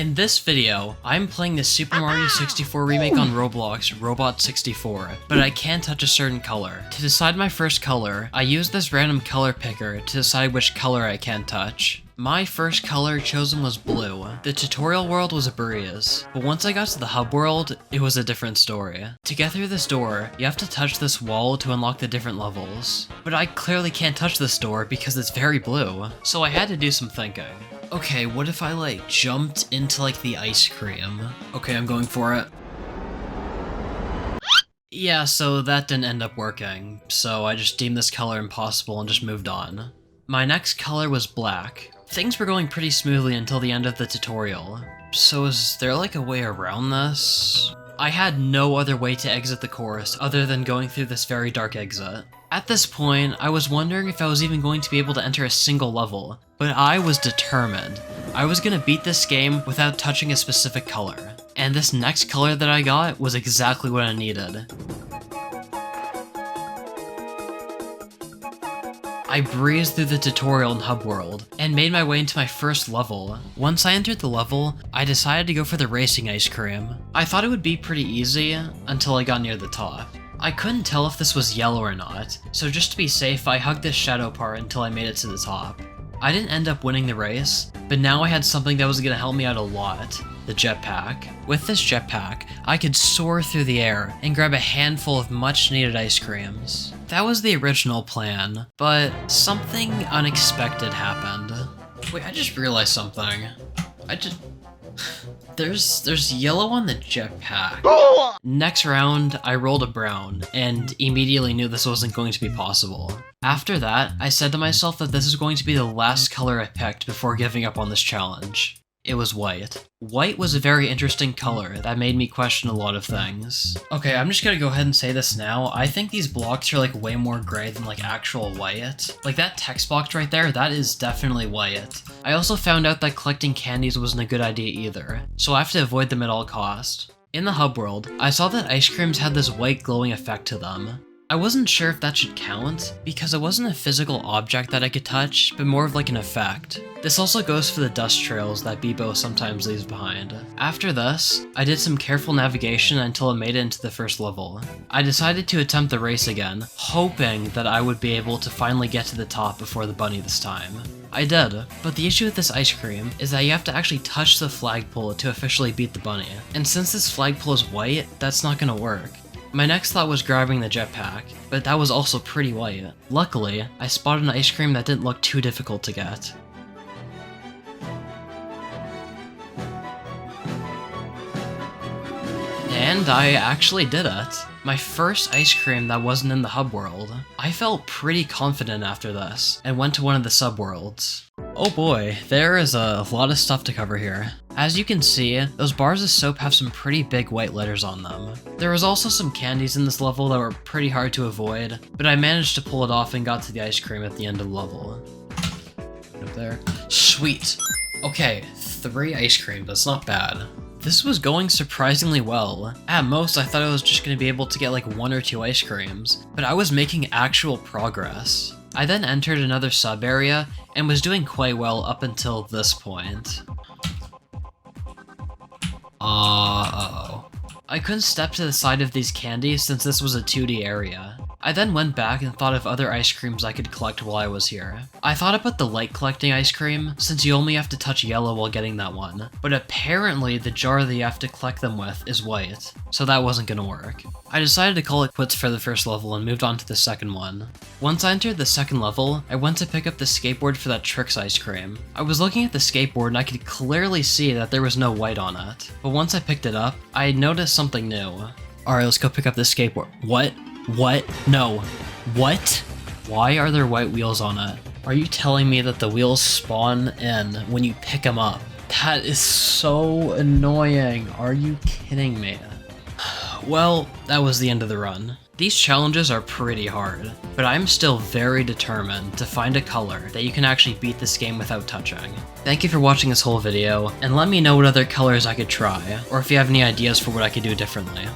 In this video, I'm playing the Super Mario 64 remake on Roblox, Robot 64, but I can't touch a certain color. To decide my first color, I use this random color picker to decide which color I can touch. My first color chosen was blue. The tutorial world was a breeze, but once I got to the hub world, it was a different story. To get through this door, you have to touch this wall to unlock the different levels. But I clearly can't touch this door because it's very blue, so I had to do some thinking. Okay, what if I jumped into the ice cream? Okay, I'm going for it. Yeah, so that didn't end up working, so I just deemed this color impossible and just moved on. My next color was black. Things were going pretty smoothly until the end of the tutorial. So is there a way around this? I had no other way to exit the course other than going through this very dark exit. At this point, I was wondering if I was even going to be able to enter a single level, but I was determined. I was gonna beat this game without touching a specific color. And this next color that I got was exactly what I needed. I breezed through the tutorial in Hub World, and made my way into my first level. Once I entered the level, I decided to go for the racing ice cream. I thought it would be pretty easy, until I got near the top. I couldn't tell if this was yellow or not, so just to be safe, I hugged this shadow part until I made it to the top. I didn't end up winning the race, but now I had something that was gonna help me out a lot. The jetpack. With this jetpack, I could soar through the air and grab a handful of much needed ice creams. That was the original plan, but something unexpected happened. Wait, I just realized something. There's yellow on the jetpack. Next round, I rolled a brown, and immediately knew this wasn't going to be possible. After that, I said to myself that this is going to be the last color I picked before giving up on this challenge. It was white. White was a very interesting color that made me question a lot of things. Okay, I'm just gonna go ahead and say this now. I think these blocks are way more gray than actual white. That text box right there, that is definitely white. I also found out that collecting candies wasn't a good idea either, so I have to avoid them at all cost. In the hub world, I saw that ice creams had this white glowing effect to them. I wasn't sure if that should count, because it wasn't a physical object that I could touch, but more of an effect. This also goes for the dust trails that Bebo sometimes leaves behind. After this, I did some careful navigation until I made it into the first level. I decided to attempt the race again, hoping that I would be able to finally get to the top before the bunny this time. I did, but the issue with this ice cream is that you have to actually touch the flagpole to officially beat the bunny. And since this flagpole is white, that's not gonna work. My next thought was grabbing the jetpack, but that was also pretty white. Luckily, I spotted an ice cream that didn't look too difficult to get. And I actually did it. My first ice cream that wasn't in the hub world. I felt pretty confident after this, and went to one of the sub-worlds. Oh boy, there is a lot of stuff to cover here. As you can see, those bars of soap have some pretty big white letters on them. There was also some candies in this level that were pretty hard to avoid, but I managed to pull it off and got to the ice cream at the end of the level. Up there. Sweet! Okay, 3 ice cream, that's not bad. This was going surprisingly well. At most, I thought I was just going to be able to get 1 or 2 ice creams, but I was making actual progress. I then entered another sub area and was doing quite well up until this point. Uh-oh. I couldn't step to the side of these candies since this was a 2D area. I then went back and thought of other ice creams I could collect while I was here. I thought about the light collecting ice cream, since you only have to touch yellow while getting that one, but apparently the jar that you have to collect them with is white, so that wasn't gonna work. I decided to call it quits for the first level and moved on to the second one. Once I entered the second level, I went to pick up the skateboard for that Trix ice cream. I was looking at the skateboard and I could clearly see that there was no white on it, but once I picked it up, I noticed something new. Alright, let's go pick up the skateboard. What? What? No. What? Why are there white wheels on it? Are you telling me that the wheels spawn in when you pick them up? That is so annoying. Are you kidding me? Well, that was the end of the run. These challenges are pretty hard, but I'm still very determined to find a color that you can actually beat this game without touching. Thank you for watching this whole video, and let me know what other colors I could try, or if you have any ideas for what I could do differently.